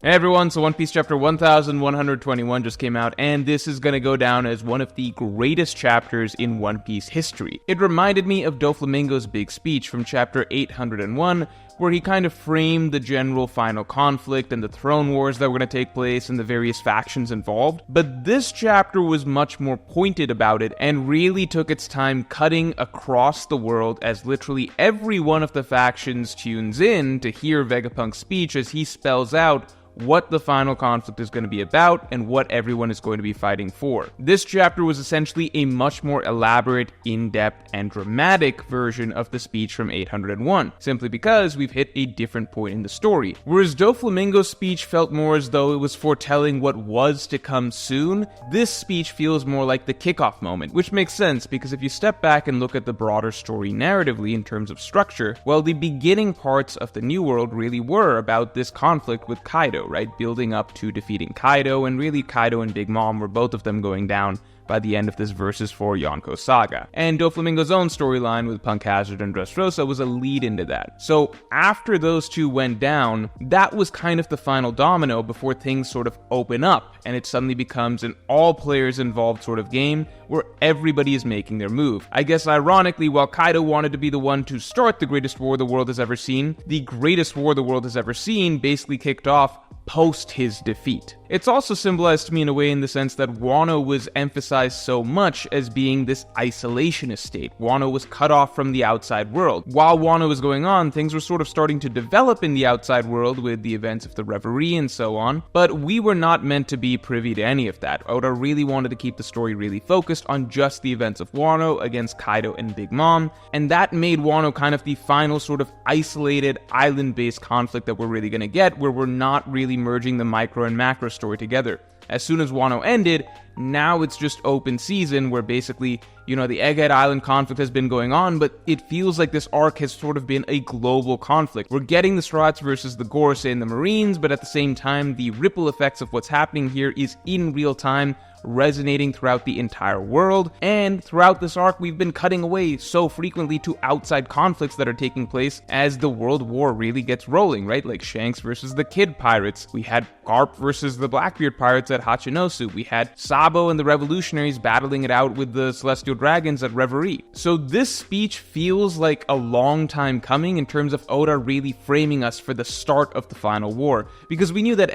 Hey everyone, so One Piece chapter 1121 just came out, and this is gonna go down as one of the greatest chapters in One Piece history. It reminded me of Doflamingo's big speech from chapter 801, where he kind of framed the general final conflict and the throne wars that were gonna take place and the various factions involved. But this chapter was much more pointed about it and really took its time cutting across the world as literally every one of the factions tunes in to hear Vegapunk's speech as he spells out what the final conflict is going to be about and what everyone is going to be fighting for. This chapter was essentially a much more elaborate, in-depth, and dramatic version of the speech from 801, simply because we've hit a different point in the story. Whereas Doflamingo's speech felt more as though it was foretelling what was to come soon, this speech feels more like the kickoff moment, which makes sense because if you step back and look at the broader story narratively in terms of structure, well, the beginning parts of the New World really were about this conflict with Kaido, right? Building up to defeating Kaido, and really Kaido and Big Mom were both of them going down by the end of this Versus 4 Yonko saga. And Doflamingo's own storyline with Punk Hazard and Dressrosa was a lead into that. So after those two went down, that was kind of the final domino before things sort of open up, and it suddenly becomes an all players involved sort of game where everybody is making their move. I guess ironically, while Kaido wanted to be the one to start the greatest war the world has ever seen, the greatest war the world has ever seen basically kicked off post his defeat. It's also symbolized to me in a way in the sense that Wano was emphasized so much as being this isolationist state. Wano was cut off from the outside world. While Wano was going on, things were sort of starting to develop in the outside world with the events of the Reverie and so on, but we were not meant to be privy to any of that. Oda really wanted to keep the story really focused on just the events of Wano against Kaido and Big Mom, and that made Wano kind of the final sort of isolated, island-based conflict that we're really gonna get, where we're not really merging the micro and macro story together. As soon as Wano ended, now it's just open season where basically, the Egghead Island conflict has been going on, but it feels like this arc has sort of been a global conflict. We're getting the Straw Hats versus the Gorosei and the Marines, but at the same time, the ripple effects of what's happening here is in real time, resonating throughout the entire world, and throughout this arc we've been cutting away so frequently to outside conflicts that are taking place as the world war really gets rolling, right? Like Shanks versus the Kid Pirates, we had Garp versus the Blackbeard Pirates at Hachinosu, we had Sabo and the Revolutionaries battling it out with the Celestial Dragons at Reverie. So this speech feels like a long time coming in terms of Oda really framing us for the start of the final war, because we knew that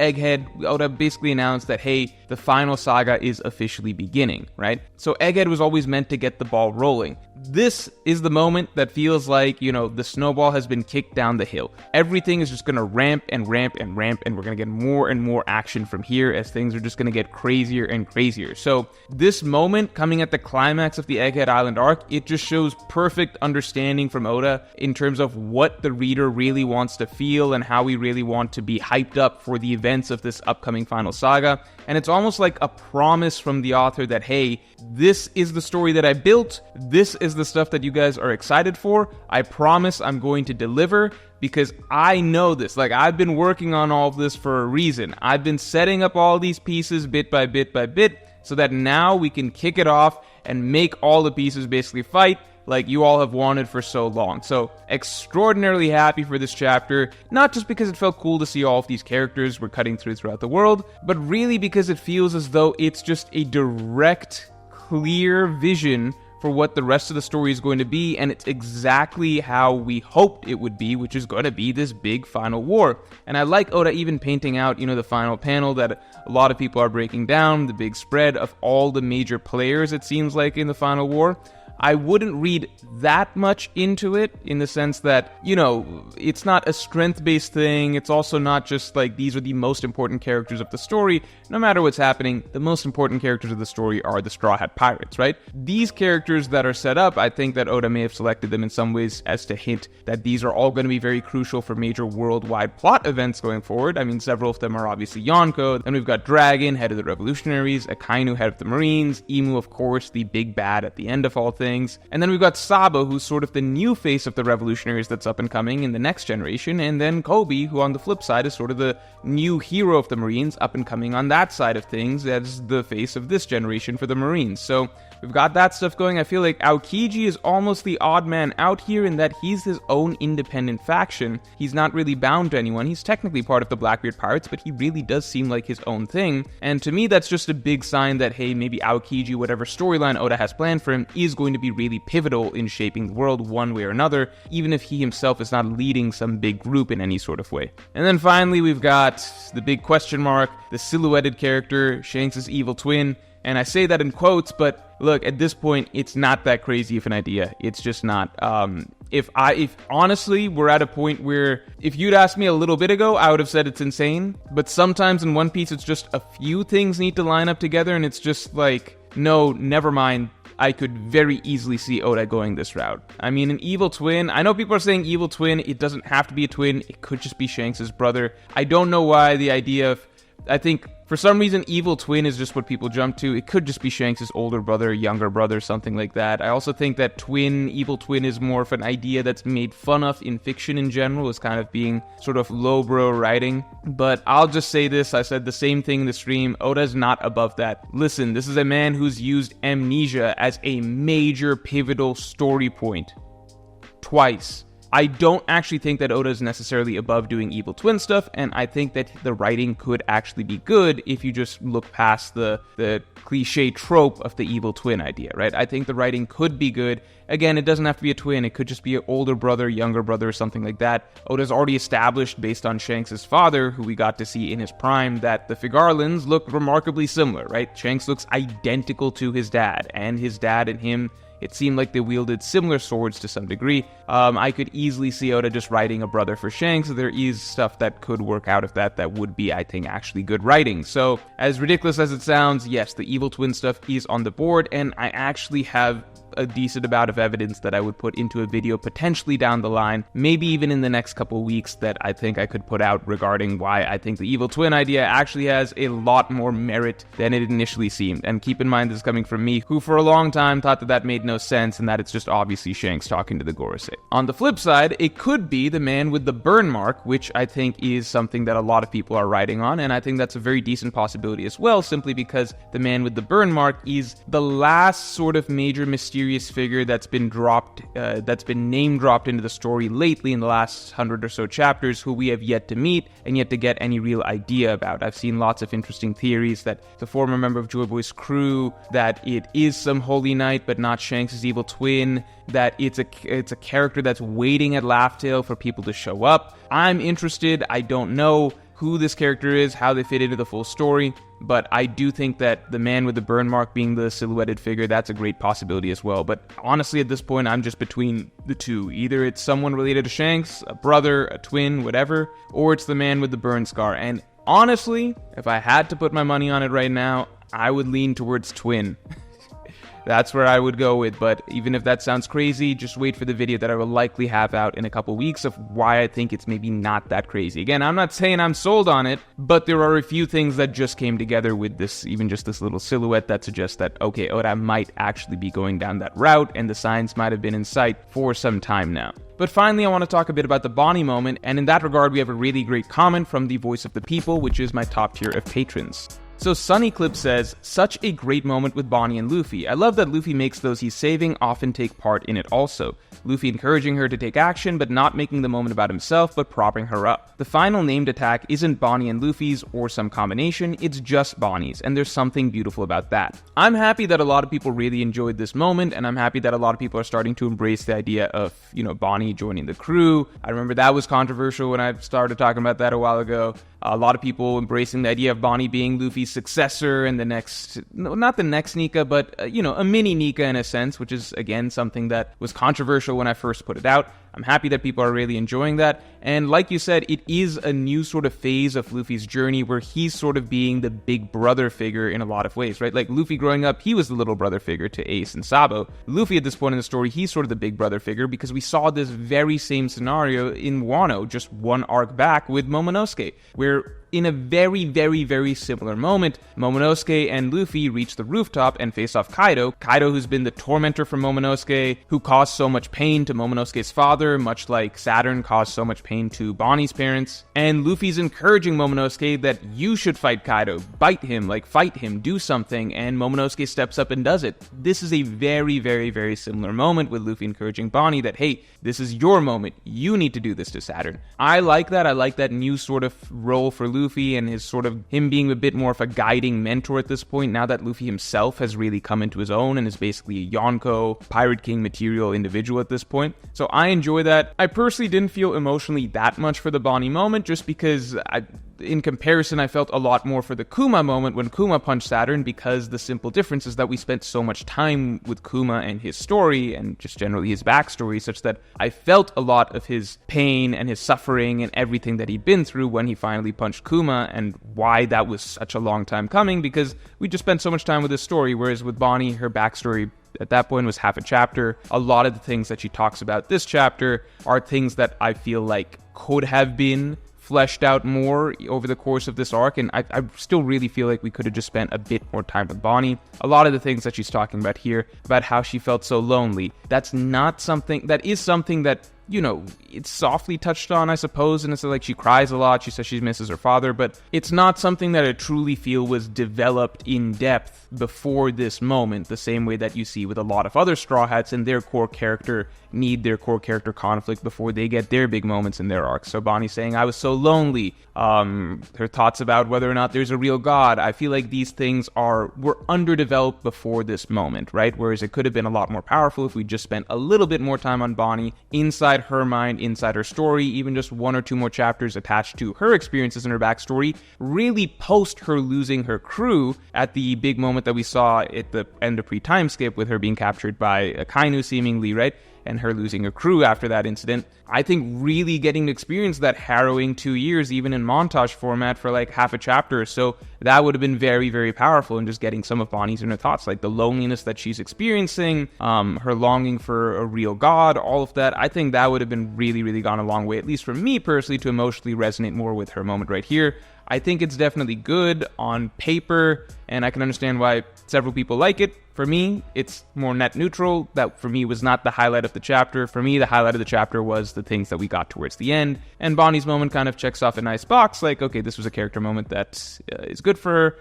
Oda basically announced that, hey, the final saga is officially beginning, right? So Egghead was always meant to get the ball rolling. This is the moment that feels like, the snowball has been kicked down the hill. Everything is just going to ramp and ramp and ramp, and we're going to get more and more action from here as things are just going to get crazier and crazier. So this moment coming at the climax of the Egghead Island arc, it just shows perfect understanding from Oda in terms of what the reader really wants to feel and how we really want to be hyped up for the events of this upcoming final saga. And it's almost like a promise from the author that, hey, this is the story that I built, this is the stuff that you guys are excited for, I promise I'm going to deliver, because I know this. Like, I've been working on all of this for a reason. I've been setting up all these pieces bit by bit by bit, so that now we can kick it off and make all the pieces basically fight like you all have wanted for so long. So, extraordinarily happy for this chapter, not just because it felt cool to see all of these characters we're cutting throughout the world, but really because it feels as though it's just a direct, clear vision for what the rest of the story is going to be, and it's exactly how we hoped it would be, which is going to be this big final war. And I like Oda even painting out, the final panel that a lot of people are breaking down, the big spread of all the major players, it seems like, in the final war. I wouldn't read that much into it in the sense that, it's not a strength-based thing. It's also not just like these are the most important characters of the story. No matter what's happening, the most important characters of the story are the Straw Hat Pirates, right? These characters that are set up, I think that Oda may have selected them in some ways as to hint that these are all going to be very crucial for major worldwide plot events going forward. I mean, several of them are obviously Yonko. Then we've got Dragon, head of the Revolutionaries, Akainu, head of the Marines, Imu, of course, the big bad at the end of all things. And then we've got Sabo, who's sort of the new face of the Revolutionaries that's up and coming in the next generation, and then Kobe, who on the flip side is sort of the new hero of the Marines up and coming on that side of things as the face of this generation for the Marines. So we've got that stuff going. I feel like Aokiji is almost the odd man out here in that he's his own independent faction. He's not really bound to anyone. He's technically part of the Blackbeard Pirates, but he really does seem like his own thing. And to me, that's just a big sign that, hey, maybe Aokiji, whatever storyline Oda has planned for him, is going to be really pivotal in shaping the world one way or another, even if he himself is not leading some big group in any sort of way. And then finally, we've got the big question mark, the silhouetted character, Shanks' evil twin. And I say that in quotes, but look, at this point, it's not that crazy of an idea. It's just not. If honestly, we're at a point where if you'd asked me a little bit ago, I would have said it's insane. But sometimes in One Piece, it's just a few things need to line up together, and it's just like, no, never mind. I could very easily see Oda going this route. I mean, an evil twin, I know people are saying evil twin, it doesn't have to be a twin, it could just be Shanks' brother. I don't know why the idea of, I think, for some reason, evil twin is just what people jump to. It could just be Shanks' older brother, younger brother, something like that. I also think that evil twin is more of an idea that's made fun of in fiction in general, as kind of being sort of lowbrow writing. But I'll just say this, I said the same thing in the stream, Oda's not above that. Listen, this is a man who's used amnesia as a major pivotal story point. Twice. I don't actually think that Oda is necessarily above doing evil twin stuff, and I think that the writing could actually be good if you just look past the cliche trope of the evil twin idea, right? I think the writing could be good. Again, it doesn't have to be a twin, it could just be an older brother, younger brother, or something like that. Oda's already established, based on Shanks' father, who we got to see in his prime, that the Figarlands look remarkably similar, right? Shanks looks identical to his dad, and his dad and him, it seemed like they wielded similar swords to some degree. I could easily see Oda just writing a brother for Shanks. There is stuff that could work out of that would be, I think, actually good writing. So, as ridiculous as it sounds, yes, the evil twin stuff is on the board, and I actually have a decent amount of evidence that I would put into a video potentially down the line, maybe even in the next couple weeks, that I think I could put out regarding why I think the evil twin idea actually has a lot more merit than it initially seemed. And keep in mind, this is coming from me, who for a long time thought that made no sense and that it's just obviously Shanks talking to the Gorosei. On the flip side, it could be the man with the burn mark, which I think is something that a lot of people are writing on, and I think that's a very decent possibility as well, simply because the man with the burn mark is the last sort of major mysterious figure that's been name dropped into the story lately in the last 100 or so chapters, who we have yet to meet and yet to get any real idea about. I've seen lots of interesting theories that the former member of Joy Boy's crew, that it is some holy knight but not Shanks' evil twin, that it's a character that's waiting at Laugh Tale for people to show up. I'm interested. I don't know who this character is, how they fit into the full story, but I do think that the man with the burn mark being the silhouetted figure, that's a great possibility as well. But honestly, at this point, I'm just between the two. Either it's someone related to Shanks, a brother, a twin, whatever, or it's the man with the burn scar. And honestly, if I had to put my money on it right now, I would lean towards twin. That's where I would go with, but even if that sounds crazy, just wait for the video that I will likely have out in a couple weeks of why I think it's maybe not that crazy. Again, I'm not saying I'm sold on it, but there are a few things that just came together with this, even just this little silhouette, that suggests that, okay, Oda might actually be going down that route, and the signs might have been in sight for some time now. But finally, I want to talk a bit about the Bonnie moment, and in that regard, we have a really great comment from the Voice of the People, which is my top tier of patrons. So Sunny Clip says, such a great moment with Bonnie and Luffy. I love that Luffy makes those he's saving often take part in it also. Luffy encouraging her to take action, but not making the moment about himself, but propping her up. The final named attack isn't Bonnie and Luffy's or some combination, it's just Bonnie's, and there's something beautiful about that. I'm happy that a lot of people really enjoyed this moment, and I'm happy that a lot of people are starting to embrace the idea of, Bonnie joining the crew. I remember that was controversial when I started talking about that a while ago. A lot of people embracing the idea of Bonnie being Luffy's successor and not the next Nika, but, a mini Nika in a sense, which is, again, something that was controversial when I first put it out. I'm happy that people are really enjoying that. And like you said, it is a new sort of phase of Luffy's journey where he's sort of being the big brother figure in a lot of ways, right? Like Luffy growing up, he was the little brother figure to Ace and Sabo. Luffy at this point in the story, he's sort of the big brother figure because we saw this very same scenario in Wano, just one arc back with Momonosuke, where in a very, very, very similar moment, Momonosuke and Luffy reach the rooftop and face off Kaido. Kaido, who's been the tormentor for Momonosuke, who caused so much pain to Momonosuke's father, father, much like Saturn caused so much pain to Bonnie's parents. And Luffy's encouraging Momonosuke that you should fight Kaido, bite him, fight him, do something, and Momonosuke steps up and does it. This is a very, very, very similar moment with Luffy encouraging Bonnie that, hey, this is your moment, you need to do this to Saturn. I like that new sort of role for Luffy and his sort of him being a bit more of a guiding mentor at this point, now that Luffy himself has really come into his own and is basically a Yonko, Pirate King material individual at this point. So I enjoy that. I personally didn't feel emotionally that much for the Bonnie moment, just because in comparison, I felt a lot more for the Kuma moment when Kuma punched Saturn, because the simple difference is that we spent so much time with Kuma and his story and just generally his backstory, such that I felt a lot of his pain and his suffering and everything that he'd been through when he finally punched Kuma, and why that was such a long time coming, because we just spent so much time with his story, whereas with Bonnie, her backstory at that point was half a chapter. A lot of the things that she talks about this chapter are things that I feel like could have been fleshed out more over the course of this arc, and I still really feel like we could have just spent a bit more time with Bonnie. A lot of the things that she's talking about here, about how she felt so lonely, that is something that, you know, it's softly touched on, I suppose, and it's like she cries a lot, she says she misses her father, but it's not something that I truly feel was developed in depth before this moment, the same way that you see with a lot of other Straw Hats and their core character need their core character conflict before they get their big moments in their arcs. So Bonnie saying, I was so lonely, her thoughts about whether or not there's a real God, I feel like these things were underdeveloped before this moment, right? Whereas it could have been a lot more powerful if we just spent a little bit more time on Bonnie, inside her mind, inside her story, even just one or two more chapters attached to her experiences and her backstory, really post her losing her crew at the big moment that we saw at the end of pre-time skip with her being captured by Akainu seemingly, right? And her losing her crew after that incident. I think really getting to experience that harrowing 2 years, even in montage format for like half a chapter or so, that would have been very, very powerful, and just getting some of Bonnie's inner thoughts, like the loneliness that she's experiencing, her longing for a real God, all of that. I think that would have been really, really gone a long way, at least for me personally, to emotionally resonate more with her moment right here. I think it's definitely good on paper, and I can understand why several people like it. For me, it's more net neutral. That, for me, was not the highlight of the chapter. For me, the highlight of the chapter was the things that we got towards the end. And Bonnie's moment kind of checks off a nice box, like, okay, this was a character moment that is good for her.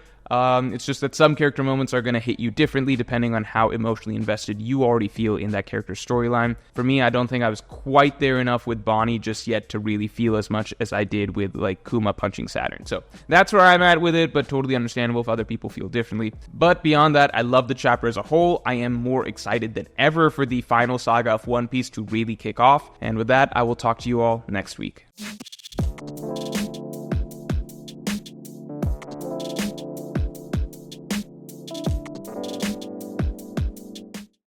It's just that some character moments are going to hit you differently depending on how emotionally invested you already feel in that character's storyline. For me, I don't think I was quite there enough with Bonnie just yet to really feel as much as I did with like Kuma punching Saturn. So that's where I'm at with it, but totally understandable if other people feel differently. But beyond that, I love the chapter as a whole. I am more excited than ever for the final saga of One Piece to really kick off. And with that, I will talk to you all next week.